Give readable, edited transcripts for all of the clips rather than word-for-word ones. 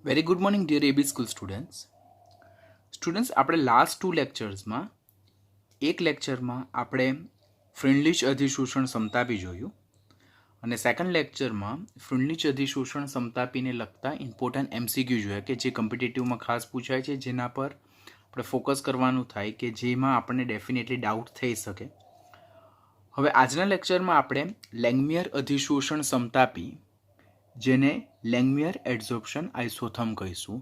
Very good morning dear AB school students આપણે last 2 લેક્ચર્સમાં એક લેક્ચરમાં આપણે ફ્રેન્ડલીચ અધિશોષણ સમતાપી જોયું અને સેકન્ડ લેક્ચરમાં ફ્રેન્ડલીચ અધિશોષણ સમતાપીને લગતા ઇમ્પોર્ટન્ટ એમસીક્યુ જોયા કે જે કોમ્પિટિટિવમાં ખાસ પૂછાય છે, જેના પર આપણે ફોકસ કરવાનું થાય કે જેમાં આપણને ડેફિનેટલી ડાઉટ થઈ શકે. હવે આજના લેક્ચરમાં આપણે લેંગમિયર અધિશોષણ સમતાપી, જેને લેંગમિયર એડઝોર્પ્શન આઇસોથર્મ કહીશું.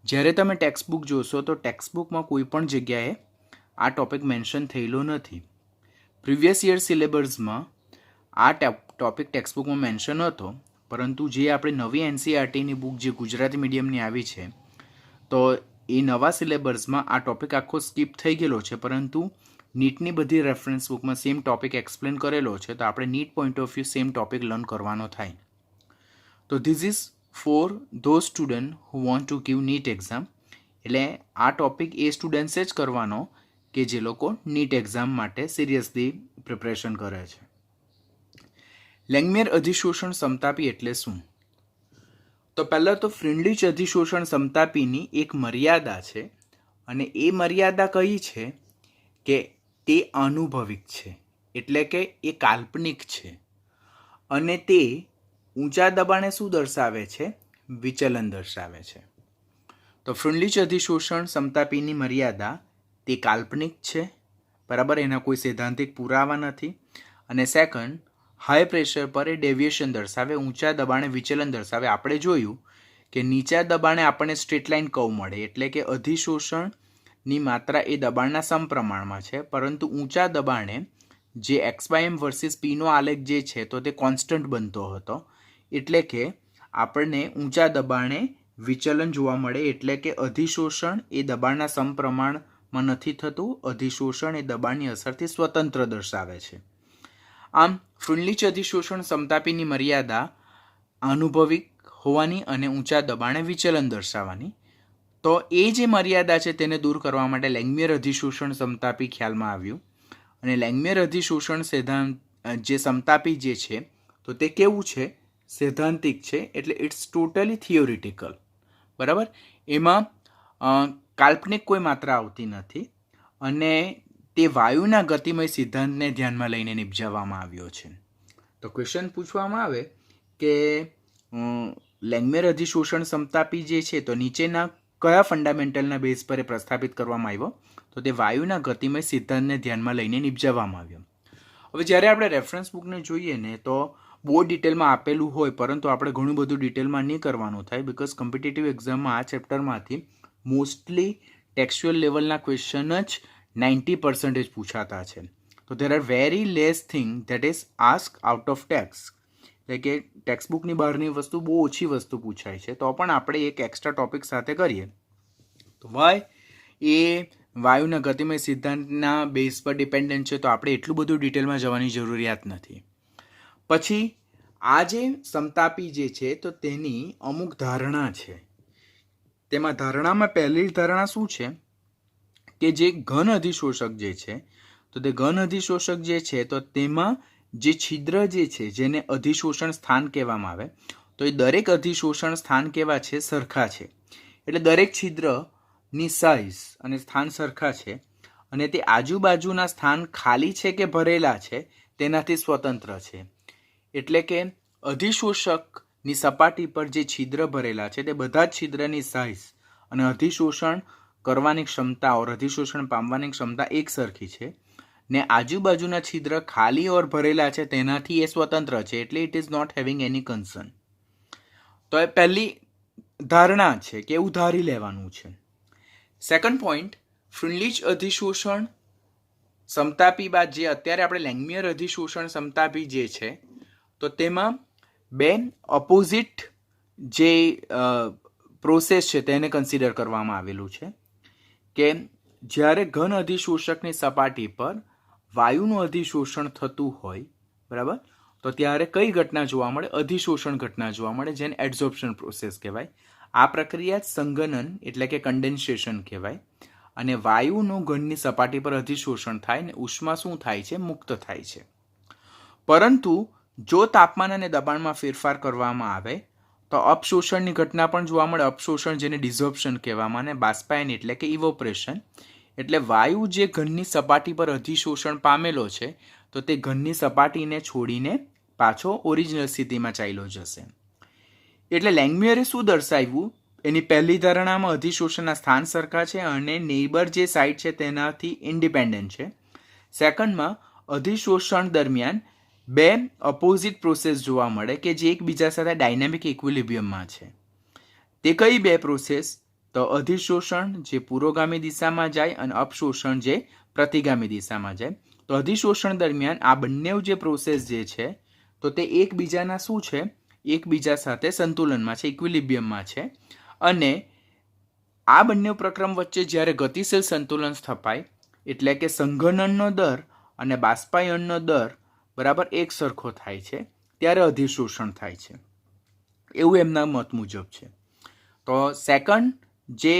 જ્યારે તમે ટેક્સ્ટબુક જોશો તો ટેક્સ્ટબુકમાં કોઈ પણ જગ્યાએ આ ટોપિક મેન્શન થયેલો નથી. પ્રીવિયસ યર સિલેબસમાં આ ટોપિક ટેક્સ્ટબુકમાં મેન્શન હતો, પરંતુ જે આપણે નવી એનસીઈઆરટીની બુક જે ગુજરાતી મીડિયમની આવી છે, તો એ નવા સિલેબસમાં આ ટોપિક આખો સ્કીપ થઈ ગયેલો છે, પરંતુ નીટની બધી રેફરન્સ બુકમાં સેમ ટોપિક એક્સપ્લેન કરેલો છે, તો આપણે NEET point of view same topic learn કરવાનો થાય. તો this is for those student who want to give NEET exam. એટલે આ ટોપિક એ સ્ટુડન્ટ્સે જ કરવાનો કે જે લોકો નીટ એક્ઝામ માટે સિરિયસલી પ્રિપરેશન કરે છે. લેંગમિયર અધિશોષણ સમતાપી એટલે શું? તો પહેલાં તો ફ્રેન્ડલીચ અધિશોષણ સમતાપીની એક મર્યાદા છે, અને એ મર્યાદા કઈ છે કે તે અનુભવિક છે, એટલે કે એ કાલ્પનિક છે, અને તે ઊંચા દબાણે શું દર્શાવે છે? વિચલન દર્શાવે છે. તો ફ્રેન્ડલીચ અધિશોષણ સમતાપીની મર્યાદા તે કાલ્પનિક છે, બરાબર, એના કોઈ સૈદ્ધાંતિક પુરાવા નથી. અને સેકન્ડ, હાઈ પ્રેશર પર એ ડેવિએશન દર્શાવે, ઊંચા દબાણે વિચલન દર્શાવે. આપણે જોયું કે નીચા દબાણે આપણને સ્ટ્રેટ લાઇન કર્વ મળે, એટલે કે અધિશોષણની માત્રા એ દબાણના સમપ્રમાણમાં છે, પરંતુ ઊંચા દબાણે જે XM વર્સિસ પીનો આલેખ જે છે તો તે કોન્સ્ટન્ટ બનતો હતો, એટલે કે આપણને ઊંચા દબાણે વિચલન જોવા મળે, એટલે કે અધિશોષણ એ દબાણના સમપ્રમાણમાં નથી થતું, અધિશોષણ એ દબાણની અસરથી સ્વતંત્ર દર્શાવે છે. આમ ફ્રેન્ડલીચ અધિશોષણ સમતાપીની મર્યાદા અનુભવિક હોવાની અને ઊંચા દબાણે વિચલન દર્શાવવાની. તો એ જે મર્યાદા છે તેને દૂર કરવા માટે લેંગમિયર અધિશોષણ સમતાપી ખ્યાલમાં આવ્યું. અને લેંગમિયર અધિશોષણ સિદ્ધાંત જે સમતાપી જે છે તો તે કેવું છે? સૈદ્ધાંતિક છે, એટલે ઇટ્સ ટોટલી થિયોરિટિકલ, બરાબર. એમાં કાલ્પનિક કોઈ માત્રા આવતી નથી, અને તે વાયુના ગતિમય સિદ્ધાંતને ધ્યાનમાં લઈને નિપજાવવામાં આવ્યો છે. તો ક્વેશ્ચન પૂછવામાં આવે કે લેંગમિયર અધિશોષણ સમતાપી જે છે તો નીચેના કયા ફંડામેન્ટલના બેઝ પર પ્રસ્થાપિત કરવામાં આવ્યો? તો તે વાયુના ગતિમય સિદ્ધાંતને ધ્યાનમાં લઈને નિપજાવવામાં આવ્યો. હવે જ્યારે આપણે રેફરન્સ બુકને જોઈએ ને તો બહુ ડિટેલમાં આપેલું હોય, પરંતુ આપણે ઘણું બધું ડિટેલમાં નહીં કરવાનું થાય, બિકોઝ કોમ્પિટિટિવ એક્ઝામમાં આ ચેપ્ટરમાંથી મોસ્ટલી ટેક્સ્ચ્યુઅલ લેવલના ક્વેશ્ચન જ 90% પૂછાતા છે. તો there are very less thing that is ask out of text, એટલે કે ટેક્સ્ટબુકની બહારની વસ્તુ બહુ ઓછી વસ્તુ પૂછાય છે, તો પણ આપણે એક એક્સ્ટ્રા ટોપિક સાથે કરીએ. તો વાય એ વાયુના ગતિમય સિદ્ધાંતના બેઝ પર ડિપેન્ડન્ટ છે, તો આપણે એટલું બધું ડિટેલમાં જવાની જરૂરિયાત નથી. પછી આ જે સમતાપી જે છે તો તેની અમુક ધારણા છે. તેમાં ધારણામાં પહેલી ધારણા શું છે કે જે ઘન અધિશોષક જે છે તો તે ઘન અધિશોષક જે છે તો તેમાં જે છિદ્ર જે છે જેને અધિશોષણ સ્થાન કહેવામાં આવે, તો એ દરેક અધિશોષણ સ્થાન કેવા છે? સરખા છે. એટલે દરેક છિદ્રની સાઇઝ અને સ્થાન સરખા છે, અને તે આજુબાજુના સ્થાન ખાલી છે કે ભરેલા છે તેનાથી સ્વતંત્ર છે. એટલે કે અધિશોષકની સપાટી પર જે છિદ્ર ભરેલા છે તે બધા જ છિદ્રની સાઇઝ અને અધિશોષણ કરવાની ક્ષમતા ઓર અધિશોષણ પામવાની ક્ષમતા એક સરખી છે, ને આજુબાજુના છિદ્ર ખાલી ઓર ભરેલા છે તેનાથી એ સ્વતંત્ર છે, એટલે it is not having any concern. તો એ પહેલી ધારણા છે કે એવું ધારી લેવાનું છે. સેકન્ડ પોઈન્ટ, ફ્રેન્ડલીચ અધિશોષણ સમતાપી બાદ જે અત્યારે આપણે લેંગમિયર અધિશોષણ સમતાપી જે છે તો તેમાં બે ઓપોઝિટ જે પ્રોસેસ છે તેને કન્સિડર કરવામાં આવેલું છે કે જ્યારે ઘન અધિશોષકની સપાટી પર વાયુનું અધિશોષણ થતું હોય, બરાબર, તો ત્યારે કઈ ઘટના જોવા મળે? અધિશોષણ ઘટના જોવા મળે, જેને એડઝોર્પ્શન પ્રોસેસ કહેવાય. આ પ્રક્રિયા જ સંઘનન એટલે કે કન્ડેન્સેશન કહેવાય. અને વાયુનું ઘનની સપાટી પર અધિશોષણ થાય ને ઉષ્મા શું થાય છે? મુક્ત થાય છે. પરંતુ જો તાપમાન અને દબાણમાં ફેરફાર કરવામાં આવે તો અપશોષણની ઘટના પણ જોવા મળે. અપશોષણ જેને ડિઝોર્પ્શન કહેવામાં, અને બાષ્પાયન એટલે કે ઇવોપરેશન. એટલે વાયુ જે ઘનની સપાટી પર અધિશોષણ પામેલો છે તો તે ઘનની સપાટીને છોડીને પાછો ઓરિજિનલ સ્થિતિમાં ચાલ્યો જશે. એટલે લેંગમ્યુરે શું દર્શાવ્યું? એની પહેલી ધારણામાં અધિશોષણના સ્થાન સરખા છે અને નેબર જે સાઇટ છે તેનાથી ઇન્ડિપેન્ડન્ટ છે. સેકન્ડમાં અધિશોષણ દરમિયાન બે અપોઝિટ પ્રોસેસ જોવા મળે કે જે એકબીજા સાથે ડાયનેમિક ઇક્વિલિબ્રિયમમાં છે. તે કઈ બે પ્રોસેસ? તો અધિશોષણ જે પુરોગામી દિશામાં જાય અને અપશોષણ જે પ્રતિગામી દિશામાં જાય. તો અધિશોષણ દરમિયાન આ બંને જે પ્રોસેસ જે છે તો તે એકબીજાના શું છે? એકબીજા સાથે સંતુલનમાં છે, ઇક્વિલિબ્રિયમમાં છે. અને આ બંને પ્રક્રમ વચ્ચે જ્યારે ગતિશીલ સંતુલન સ્થપાય એટલે કે સંઘનનનો દર અને બાષ્પાયનનો દર બરાબર એક સરખો થાય છે ત્યારે અધિશોષણ થાય છે, એવું એમના મત મુજબ છે. તો સેકન્ડ જે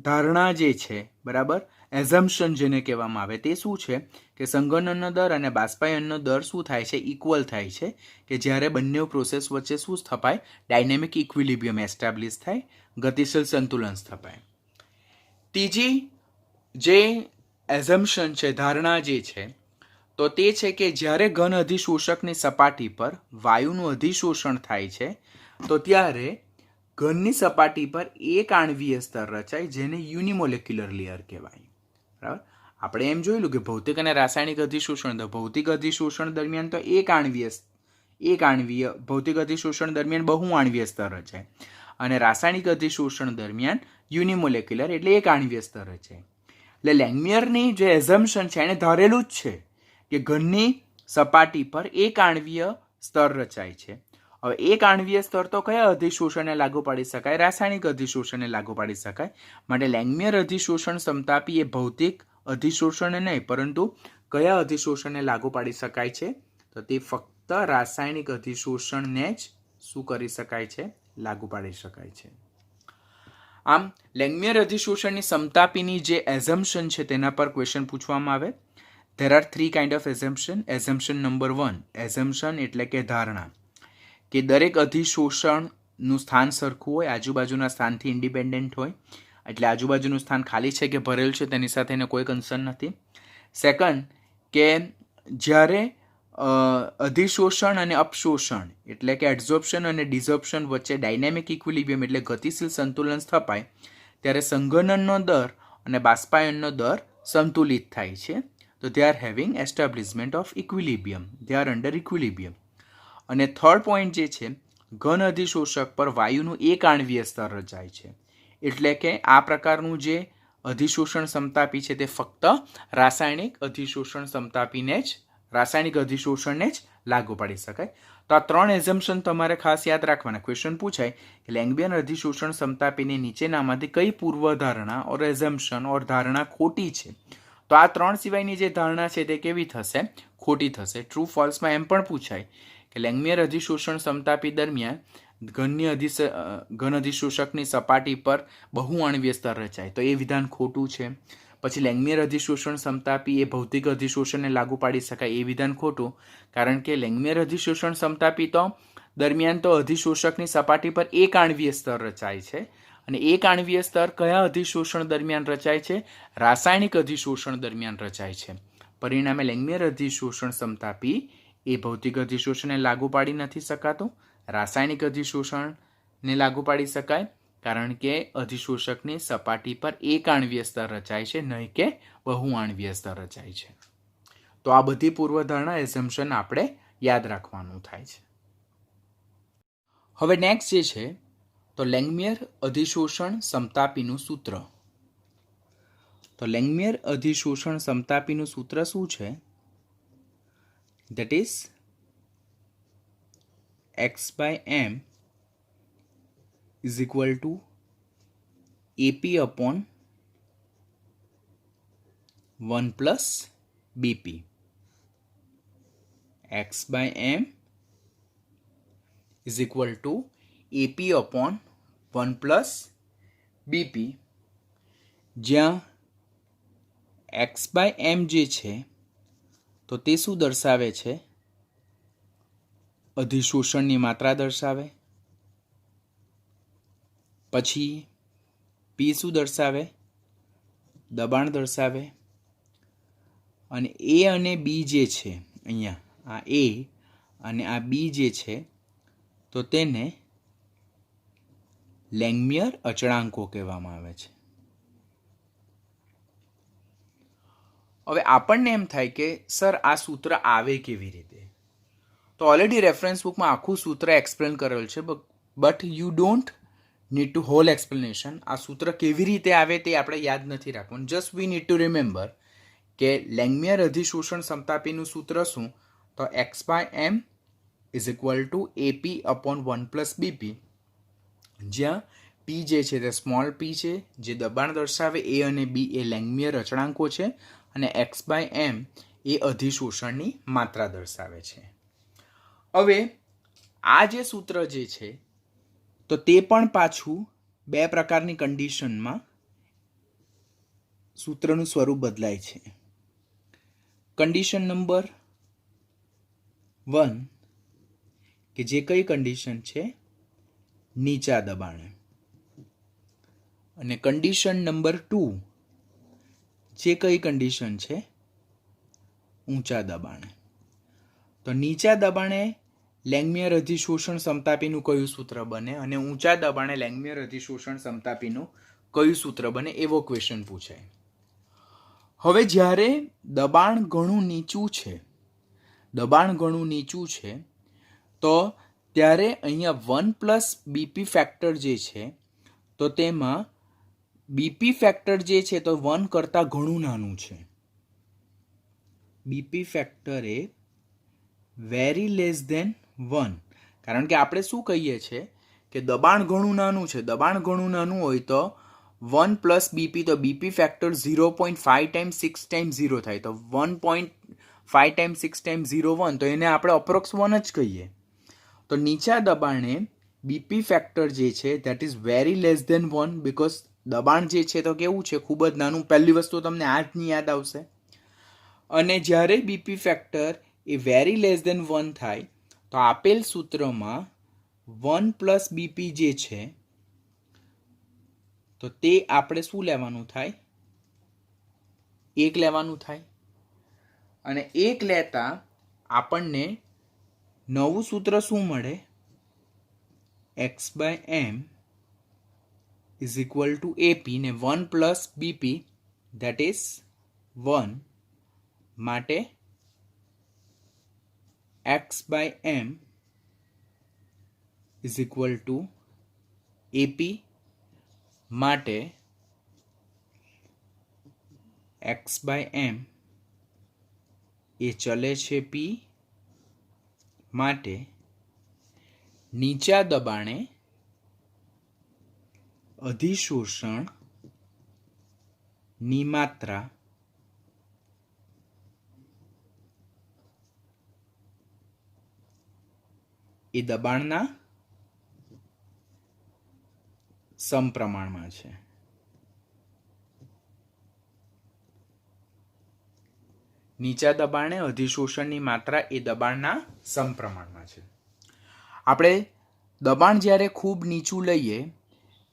ધારણા જે છે બરાબર, એઝમ્પશન જેને કહેવામાં આવે, તે શું છે કે સંઘનનનો દર અને બાષ્પાયનનો દર શું થાય છે? ઇક્વલ થાય છે કે જ્યારે બંને પ્રોસેસ વચ્ચે શું સ્થપાય? ડાયનેમિક ઇક્વિલિબ્રિયમ એસ્ટાબ્લિશ થાય, ગતિશીલ સંતુલન સ્થપાય. ત્રીજી જે એઝમ્પશન છે, ધારણા જે છે, તો તે છે કે જ્યારે ઘન અધિશોષકની સપાટી પર વાયુનું અધિશોષણ થાય છે તો ત્યારે ઘનની સપાટી પર એક આણ્વીય સ્તર રચાય જેને યુનિમોલેક્યુલર લેયર કહેવાય. બરાબર, આપણે એમ જોયેલું કે ભૌતિક અને રાસાયણિક અધિશોષણ, તો ભૌતિક અધિશોષણ દરમિયાન તો એક આણ્વીય ભૌતિક અધિશોષણ દરમિયાન બહુ આણ્વીય સ્તર રચાય અને રાસાયણિક અધિશોષણ દરમિયાન યુનિમોલેક્યુલર એટલે એક આણ્વીય સ્તર રચાય. એટલે લેંગમ્યુરની જે એઝમ્પશન છે એને ધારેલું જ છે કે ઘનની સપાટી પર એક આણ્વીય સ્તર રચાય છે. હવે એક આણ્વીય સ્તર તો કયા અધિશોષણને લાગુ પાડી શકાય? રાસાયણિક અધિશોષણને લાગુ પાડી શકાય. માટે લેંગમ્યુર અધિશોષણ સમતાપી એ ભૌતિક અધિશોષણને નહીં પરંતુ કયા અધિશોષણને લાગુ પાડી શકાય છે? તો તે ફક્ત રાસાયણિક અધિશોષણને જ શું કરી શકાય છે? લાગુ પાડી શકાય છે. આમ લેંગમ્યુર અધિશોષણની સમતાપીની જે એઝમ્પશન છે તેના પર ક્વેશ્ચન પૂછવામાં આવે. There are 3 kind of assumption. Assumption number 1, assumption એટલે કે ધારણા કે દરેક અધિશોષણનું સ્થાન સરખું હોય, આજુબાજુના સ્થાનથી ઇન્ડિપેન્ડન્ટ હોય, એટલે આજુબાજુનું સ્થાન ખાલી છે કે ભરેલ છે તેની સાથે એને કોઈ કન્સર્ન નથી. સેકન્ડ કે જ્યારે અધિશોષણ અને અપશોષણ એટલે કે એડઝોર્પ્શન અને ડિઝોર્પ્શન વચ્ચે ડાયનેમિક ઇક્વિલિબ્રિયમ એટલે ગતિશીલ સંતુલન સ્થપાય ત્યારે સંઘનનનો દર અને બાષ્પાયનનો દર સંતુલિત થાય છે. તો they are having establishment of equilibrium, they are under equilibrium. અને થર્ડ પોઈન્ટ જે છે, ઘન અધિશોષક પર વાયુનું એક આણ્વીય સ્તર રચાય છે. એટલે કે આ પ્રકારનું જે અધિશોષણ સમતાપી છે તે ફક્ત રાસાયણિક અધિશોષણ સમતાપીને જ, રાસાયણિક અધિશોષણને જ લાગુ પાડી શકાય. તો આ 3 એઝમ્પશન તમારે ખાસ યાદ રાખવાના. ક્વેશ્ચન પૂછાય કે લેંગમ્યુર અધિશોષણ સમતાપીની નીચેનામાંથી કઈ પૂર્વધારણા ઓર એઝમ્પશન ઓર ધારણા ખોટી છે? તો આ 3 સિવાયની જે ધારણા છે તે કેવી થશે? ખોટી થશે. ટ્રુ ફોલ્સમાં એમ પણ પૂછાય કે લેંગમ્યુર અધિશોષણ સમતાપી દરમિયાન ઘન અધિશોષકની સપાટી પર બહુઆણ્વીય સ્તર રચાય, તો એ વિધાન ખોટું છે. પછી લેંગમ્યુર અધિશોષણ સમતાપી એ ભૌતિક અધિશોષણને લાગુ પાડી શકાય, એ વિધાન ખોટું, કારણ કે લેંગમ્યુર અધિશોષણ સમતાપી તો દરમિયાન તો અધિશોષકની સપાટી પર એક આણ્વીય સ્તર રચાય છે અને એક આણ્વીય સ્તર કયા અધિશોષણ દરમિયાન રચાય છે? રાસાયણિક અધિશોષણ દરમિયાન રચાય છે. પરિણામે લેંગમ્યુર અધિશોષણ સમતાપી એ ભૌતિક અધિશોષણને લાગુ પાડી નથી શકાતું, રાસાયણિક અધિશોષણને લાગુ પાડી શકાય, કારણ કે અધિશોષકની સપાટી પર એક આણ્વીય સ્તર રચાય છે, નહીં કે બહુ આણ્વીય સ્તર રચાય છે. તો આ બધી પૂર્વધારણા એઝમ્પશન આપણે યાદ રાખવાનું થાય છે. હવે નેક્સ્ટ જે છે તો લેંગમ્યુર અધિશોષણ સમતાપીનું સૂત્ર. તો લેંગમ્યુર અધિશોષણ સમતાપીનું સૂત્ર શું છે? that is x by m is equal to AP upon 1 plus BP. x by m is equal to AP upon 1 plus BP, જ્યાં x by m જે છે તો તે શું દર્શાવે છે? અધિશોષણની માત્રા દર્શાવે. પછી પી શું દર્શાવે? દબાણ દર્શાવે. અને એ અને બી જે છે, અહીંયા આ એ અને આ બી જે છે, તો તેને લેંગમિયર અચળાંકો કહેવામાં આવે છે. હવે આપણને એમ થાય કે સર આ સૂત્ર આવે કેવી રીતે? તો ઓલરેડી રેફરન્સ બુકમાં આખું સૂત્ર એક્સપ્લેન કરેલ છે, but you don't need to whole explanation. આ સૂત્ર કેવી રીતે આવે તે આપણે યાદ નથી રાખવાનું. Just we need to remember કે લેંગમિયર અધિશોષણ સમતાપીનું સૂત્ર શું? તો x by M is equal to AP upon 1 + BP, જ્યાં પી જે છે તે સ્મોલ પી છે, જે દબાણ દર્શાવે, એ અને બી એ લેંગમિયર અચળાંકો છે, અને એક્સ બાય એમ એ અધિશોષણની માત્રા દર્શાવે છે. હવે આ જે સૂત્ર જે છે, તો તે પણ પાછું બે પ્રકારની કન્ડિશનમાં સૂત્રનું સ્વરૂપ બદલાય છે. કન્ડિશન નંબર 1 કે જે કઈ કન્ડિશન છે? નીચા દબાણે. અને કન્ડિશન નંબર 2 જે કઈ કન્ડિશન છે? ઊંચા દબાણે. તો નીચા દબાણે લેંગમિયર અધિશોષણ સમતાપીનું કયું સૂત્ર બને અને ઊંચા દબાણે લેંગમિયર અધિશોષણ સમતાપીનું કયું સૂત્ર બને, એવો ક્વેશ્ચન પૂછાય. હવે જ્યારે દબાણ ઘણું નીચું છે, તો ત્યારે અહીંયા 1 + બીપી ફેક્ટર જે છે, તો તેમાં બીપી ફેક્ટર જે છે તો 1 કરતાં ઘણું નાનું છે. બીપી ફેક્ટર એ વેરી લેસ ધેન 1. કારણ કે આપણે શું કહીએ છીએ કે દબાણ ઘણું નાનું છે. દબાણ ઘણું નાનું હોય તો 1 + બીપી, તો બીપી ફેક્ટર 0.5 ટાઈમ્સ 6 ટાઈમ્સ 0 થાય, તો 1.5 ટાઈમ્સ 6 ટાઈમ્સ 0 1, તો એને આપણે અપ્રોક્સ 1 જ કહીએ. તો નીચા દબાણે બીપી ફેક્ટર જે છે that is very less than 1, because દબાણ જે છે તો કેવું છે? ખૂબ જ નાનું. પહેલી વસ્તુ તમને આ જ નહીં યાદ આવશે. અને જ્યારે બીપી ફેક્ટર એ વેરી લેસ ધેન 1 થાય, તો આપેલ સૂત્રમાં 1 + બીપી જે છે, તો તે આપણે શું લેવાનું થાય? 1 લેવાનું થાય. અને 1 લેતા આપણને નવું સૂત્ર શું મળે? X by M is equal to AP, ને 1 + બીપી ધેટ ઇઝ 1 માટે x by M is equal to AP માટે એક્સ બાય એમ એ ચલે છે પી માટે નીચા દબાણે અધિશોષણની માત્રા એ દબાણના સમપ્રમાણમાં છે. નીચા દબાણે અધિશોષણની માત્રા એ દબાણના સમપ્રમાણમાં છે. આપણે દબાણ જ્યારે ખૂબ નીચું લઈએ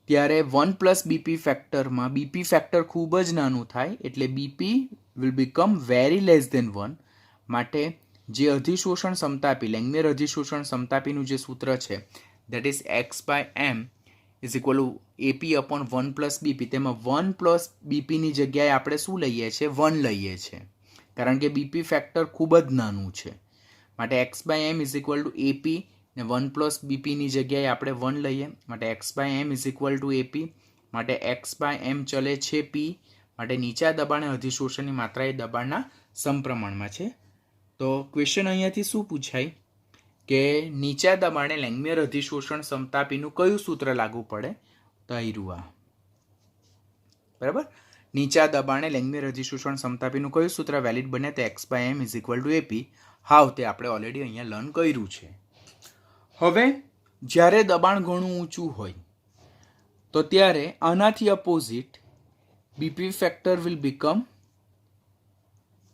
ત્યારે 1 + બીપી ફેક્ટરમાં બીપી ફેક્ટર ખૂબ જ નાનું થાય, એટલે BP will become very less than 1. માટે જે અધિશોષણ સમતાપી, લેંગમિયર અધિશોષણ સમતાપીનું જે સૂત્ર છે that is x by M is equal to AP upon 1 + BP, તેમાં 1 + બીપીની જગ્યાએ આપણે શું લઈએ છીએ? 1 લઈએ છીએ, કારણ કે બીપી ફેક્ટર ખૂબ જ નાનું છે. માટે x by M is equal to AP, ને 1 + બીપીની જગ્યાએ આપણે 1 લઈએ, માટે x by M is equal to AP, માટે એક્સ બાય એમ ચલે છે પી, માટે નીચા દબાણે અધિશોષણની માત્રા એ દબાણના સમપ્રમાણમાં છે. તો ક્વેશ્ચન અહીંયાથી શું પૂછાય કે નીચા દબાણે લેંગમિયર અધિશોષણ સમતાપીનું કયું સૂત્ર લાગુ પડે? તો આ બરાબર. નીચા દબાણે લેંગમિયર અધિશોષણ સમતાપીનું કયું સૂત્ર વેલિડ બને? તો x by M is equal to a p. How તે આપણે ઓલરેડી અહીંયા લર્ન કર્યું છે. હવે જ્યારે દબાણ ઘણું ઊંચું હોય તો ત્યારે આનાથી opposite BP factor will become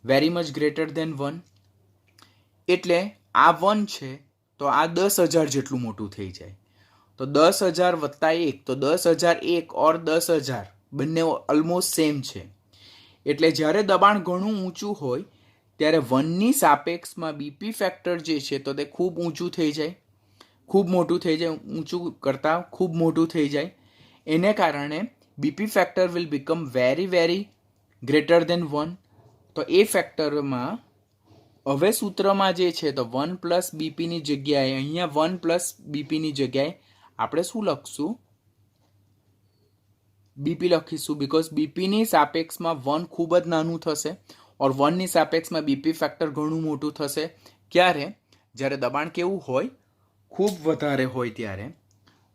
very much greater than 1. એટલે આ 1 છે તો આ 10,000 જેટલું મોટું થઈ જાય. તો 10,000 વત્તા 1 તો 10,001 ઓર 10,000 બંને ઓલમોસ્ટ સેમ છે. એટલે જ્યારે દબાણ ઘણું ઊંચું હોય ત્યારે 1ની સાપેક્ષમાં બીપી ફેક્ટર જે છે તો તે ખૂબ ઊંચું થઈ જાય, ખૂબ મોટું થઈ જાય, ઊંચું કરતાં ખૂબ મોટું થઈ જાય. એને કારણે BP factor will become very very greater than 1. તો એ ફેક્ટરમાં હવે સૂત્રમાં જે છે તો 1 પ્લસ બીપીની જગ્યાએ અહીંયા 1 પ્લસ બીપીની જગ્યાએ આપણે શું લખશું? બીપી લખીશું, બીકોઝ બીપીની સાપેક્ષમાં 1 ખૂબ જ નાનું થશે ઓર 1ની સાપેક્ષમાં બીપી ફેક્ટર ઘણું મોટું થશે. ક્યારે? જ્યારે દબાણ કેવું હોય? ખૂબ વધારે હોય ત્યારે.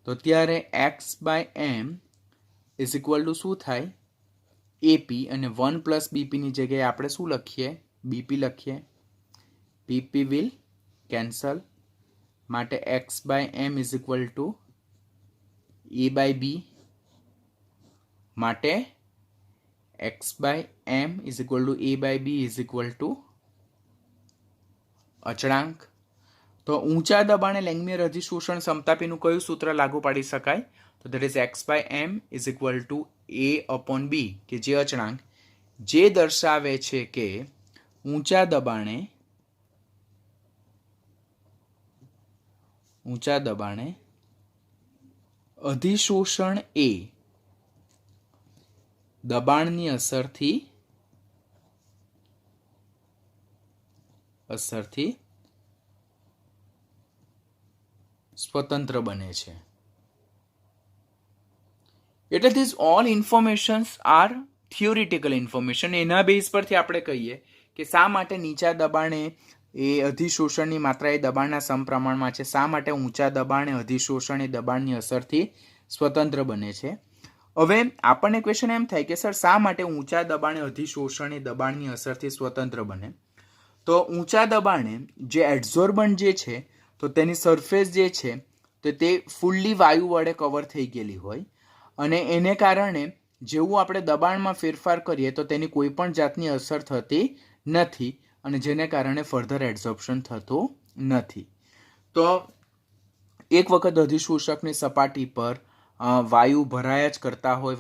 તો ત્યારે X by M is equal to શું થાય? એપી. અને 1 પ્લસ બીપીની જગ્યાએ આપણે શું લખીએ? બીપી લખીએ. પીપી વિલ કેન્સલ, માટે x by M is equal to a by b, માટે x by M is equal to a by b is equal to અચળાંક. તો ઊંચા દબાણે લેંગમિયર અધિશોષણ સમતાપીનું કયું સૂત્ર લાગુ પાડી શકાય? તો that is x by M is equal to a upon b, કે જે અચળાંક જે દર્શાવે છે કે ઊંચા દબાણે અધિશોષણ એ દબાણની અસરથી સ્વતંત્ર બને છે. એટલે this all informations are theoretical information. એના બેઝ પરથી આપણે કહીએ કે શા માટે નીચા દબાણે એ અધિશોષણની માત્રા એ દબાણના સમપ્રમાણમાં છે, શા માટે ઊંચા દબાણે અધિશોષણ એ દબાણની અસરથી સ્વતંત્ર બને છે. હવે આપણને ક્વેશ્ચન એમ થાય કે સર શા માટે ઊંચા દબાણે અધિશોષણ એ દબાણની અસરથી સ્વતંત્ર બને? તો ઊંચા દબાણે જે એડઝોર્બન્ટ જે છે તો તેની સરફેસ જે છે તો તે ફૂલ્લી વાયુ વડે કવર થઈ ગયેલી હોય, અને એને કારણે જેવું આપણે દબાણમાં ફેરફાર કરીએ તો તેની કોઈ પણ જાતની અસર થતી નથી, અને જેને કારણે ફર્ધર એડઝોર્પ્શન થતું નથી. તો એક વખત અધિશોષકની સપાટી પર વાયુ ભરાયા જ કરતા હોય,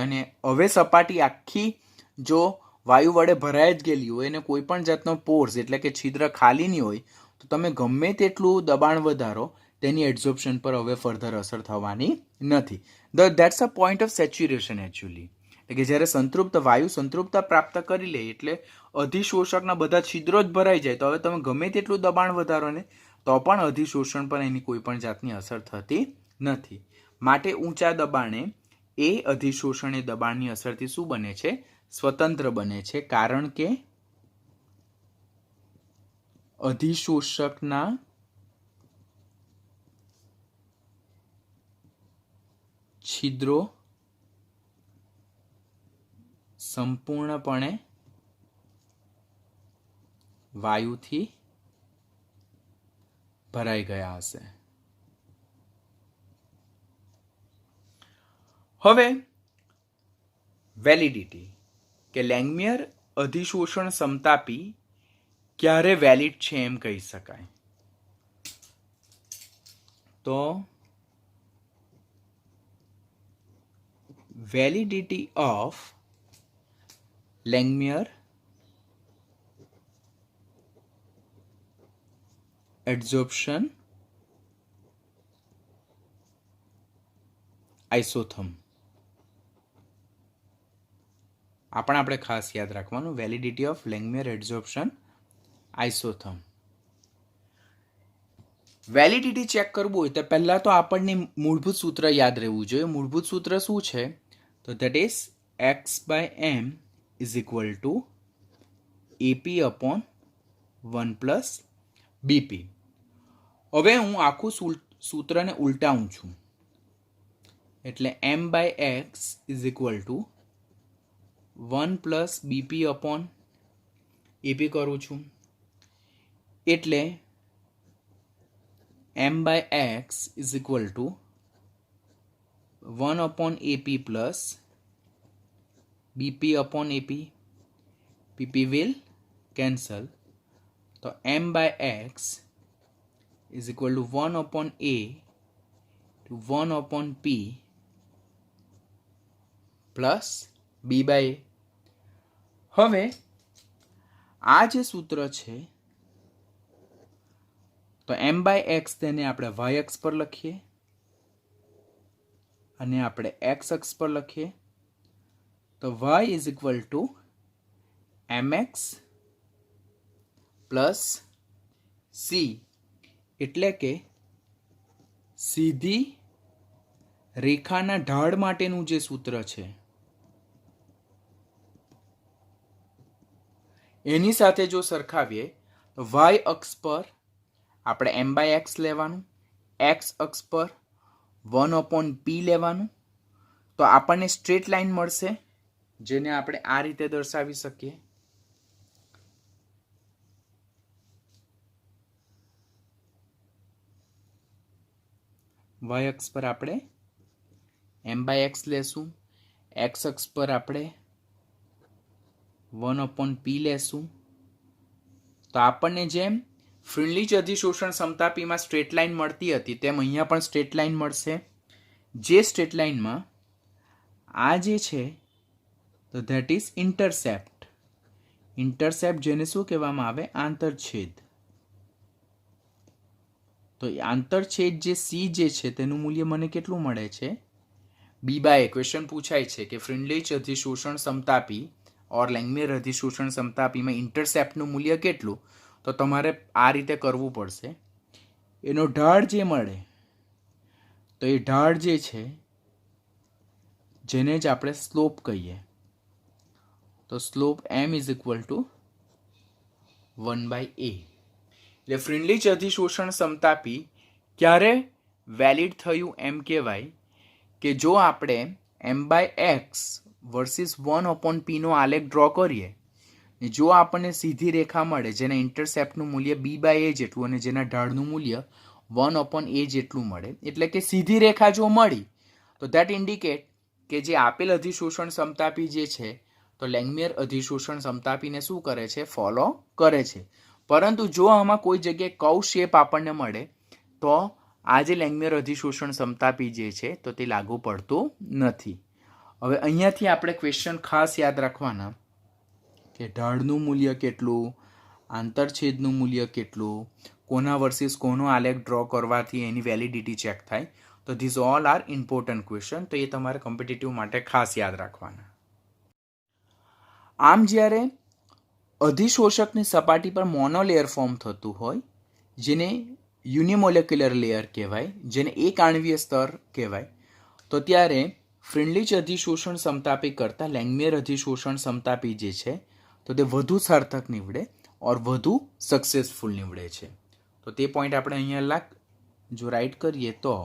અને હવે સપાટી આખી જો વાયુ વડે ભરાઈ જ ગયેલી હોય અને કોઈ પણ જાતનો પોર્સ એટલે કે છિદ્ર ખાલી નહીં હોય, તો તમે ગમે તેટલું દબાણ વધારો તેની એડઝોર્પ્શન પર હવે ફર્ધર અસર થવાની નથી. That's a point of saturation actually. એટલે કે જ્યારે વાયુ સંતૃપ્તતા પ્રાપ્ત કરી લે એટલે અધિશોષકના બધા છિદ્રો જ ભરાઈ જાય, તો હવે તમે ગમે તેટલું દબાણ વધારો ને તો પણ અધિશોષણ પર એની કોઈ પણ જાતની અસર થતી નથી. માટે ઊંચા દબાણે એ અધિશોષણ એ દબાણની અસરથી શું બને છે? સ્વતંત્ર બને છે, કારણ કે અધિશોષકના છિદ્રો સંપૂર્ણપણે વાયુથી ભરાઈ ગયા હશે. હવે વેલિડિટી કે લેંગમિયર અધિશોષણ સમતાપી ક્યારે વેલિડ છે એમ કહી શકાય? તો વેલિડિટી ઓફ લેંગમિયર એડઝોર્પ્શન આઇસોથર્મ. આપણે ખાસ યાદ રાખવાનું, વેલિડિટી ઓફ લેંગમિયર એડઝોર્પ્શન આઇસોથર્મ. વેલિડિટી ચેક કરવું હોય તો પહેલાં તો આપણને મૂળભૂત સૂત્ર યાદ રહેવું જોઈએ. મૂળભૂત સૂત્ર શું છે? તો that is x by M is equal to AP upon 1 plus b p. હવે હું આખું સૂત્રને ઉલટાવું છું, એટલે m by x is equal to 1 plus b p upon a p કરું છું, એટલે m by x is equal to 1 upon a p plus b p upon a p. P p will cancel, તો m by x is equal to 1 upon a 1/p plus b/a. હવે આ જે સૂત્ર છે તો m/x તેને આપણે y અક્ષ પર લખીએ અને આપણે x અક્ષ પર લખીએ તો y is equal two mx plus c, એટલે કે સીધી રેખાના ઢાળ માટેનું જે સૂત્ર છે એની સાથે જો સરખાવીએ તો y અક્ષ પર આપણે m/x લેવાનું, x અક્ષ પર 1/p લેવાનું, તો આપણને સ્ટ્રેટ લાઈન મળશે જેને આપણે આ રીતે દર્શાવી શકીએ. y અક્ષ પર આપણે m/x લેશું, x અક્ષ પર આપણે 1/p લેશું. તો આપણને જેમ ફ્રીન્લીજ અધિશોષણ સમતાપીમાં સ્ટ્રેટ લાઈન મળતી હતી તેમ અહીંયા પણ સ્ટ્રેટ લાઈન મળશે. જે સ્ટ્રેટ લાઈનમાં આ જે છે તો ધેટ ઇઝ ઇન્ટરસેપ્ટ. ઇન્ટરસેપ્ટ જેને શું કહેવામાં આવે? આંતરછેદ. તો આંતરછેદ જે સી જે છે તેનું મૂલ્ય મને કેટલું મળે છે? b/a. ક્વેશ્ચન પૂછાય છે કે ફ્રીન્લીજ અધિશોષણ સમતાપી ઓર લેંગમિયર અધિશોષણ સમતાપીમાં ઇન્ટરસેપ્ટનું મૂલ્ય કેટલું? તો તમારે આ રીતે કરવું પડશે. એનો ઢાળ જે મળે તો એ ઢાળ જે છે જેને જ આપણે સ્લોપ કહીએ તો slope m is equal two 1/a. એટલે ફ્રીન્લીજ અધિશોષણ સમતાપી ક્યારે વેલિડ થયું એમ કહેવાય કે જો આપણે m/x વર્સિસ 1/p નો આલેખ ડ્રો કરીએ ને જો આપણને સીધી રેખા મળે જેના ઇન્ટરસેપ્ટનું મૂલ્ય b/a જેટલું અને જેના ઢાળનું મૂલ્ય 1/a જેટલું મળે, એટલે કે સીધી રેખા જો મળી તો ધેટ ઇન્ડિકેટ કે જે આપેલ અધિશોષણ સમતાપી જે છે તો લેંગમિયર અધિશોષણ સમતાપીને શું કરે છે? ફોલો કરે છે. પરંતુ જો આમાં કોઈ જગ્યાએ કર્વ શેપ આપણને મળે તો આ જે લેંગમિયર અધિશોષણ સમતાપી જે છે તો તે લાગુ પડતું નથી. હવે અહીંયાથી આપણે ક્વેશ્ચન ખાસ યાદ રાખવાના કે ઢાળનું મૂલ્ય કેટલું, આંતરછેદનું મૂલ્ય કેટલું, કોના વર્સિસ કોનો આલેખ ડ્રો કરવાથી એની વેલિડિટી ચેક થાય. તો this all are important question. તો એ તમારે કોમ્પિટિટિવ માટે ખાસ યાદ રાખવાના. આમ જ્યારે અધિશોષકની સપાટી પર મોનોલેયર ફોર્મ થતું હોય જેને યુનિમોલેક્યુલર લેયર કહેવાય, જેને એક આણવીય સ્તર કહેવાય, તો ત્યારે ફ્રીન્લીજ અધિશોષણ સમતાપી કરતાં લેંગમિયર અધિશોષણ સમતાપી જે છે તો તે વધુ સાર્થક નીવડે ઓર વધુ સક્સેસફુલ નીવડે છે. તો તે પોઈન્ટ આપણે અહીંયા જો રાઈટ કરીએ તો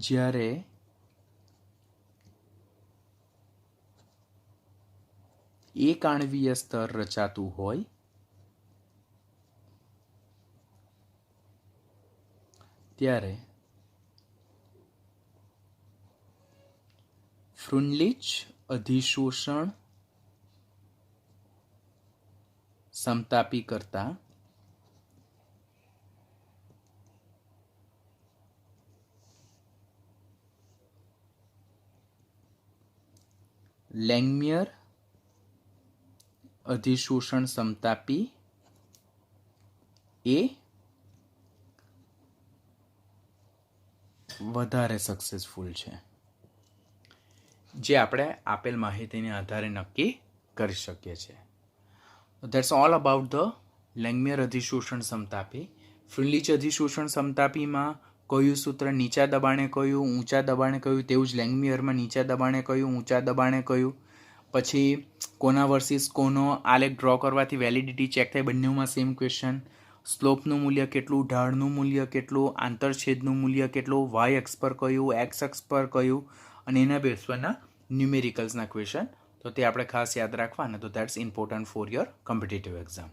જ્યારે એક આણવીય સ્તર રચાતું હોય ત્યારે ફ્રીન્લીજ અધિશોષણ સમતાપી કરતા લેંગમિયર અધિશોષણ સમતાપી એ વધારે સક્સેસફુલ છે, જે આપણે આપેલ માહિતીને આધારે નક્કી કરી શકીએ છીએ. That's all about the Langmuir અધિશોષણ સમતાપી. ફ્રીન્લીજ અધિશોષણ સમતાપીમાં કયું સૂત્ર નીચા દબાણે કયું, ઊંચા દબાણે કયું, તેવું જ લેંગમિયરમાં નીચા દબાણે કયું, ઊંચા દબાણે કયું, પછી કોના વર્સિસ કોનો આલેખ ડ્રો કરવાથી વેલિડિટી ચેક થાય, બંનેમાં સેમ ક્વેશ્ચન. સ્લોપનું મૂલ્ય કેટલું, ઢાળનું મૂલ્ય કેટલું, આંતરછેદનું મૂલ્ય કેટલું, વાય અક્ષ પર કયું, એક્સ અક્ષ પર કયું, અને એના બેઝ પરના ન્યુમેરિકલ્સના ક્વેશ્ચન. તો તે આપણે ખાસ યાદ રાખવાના. તો that's important for your competitive exam.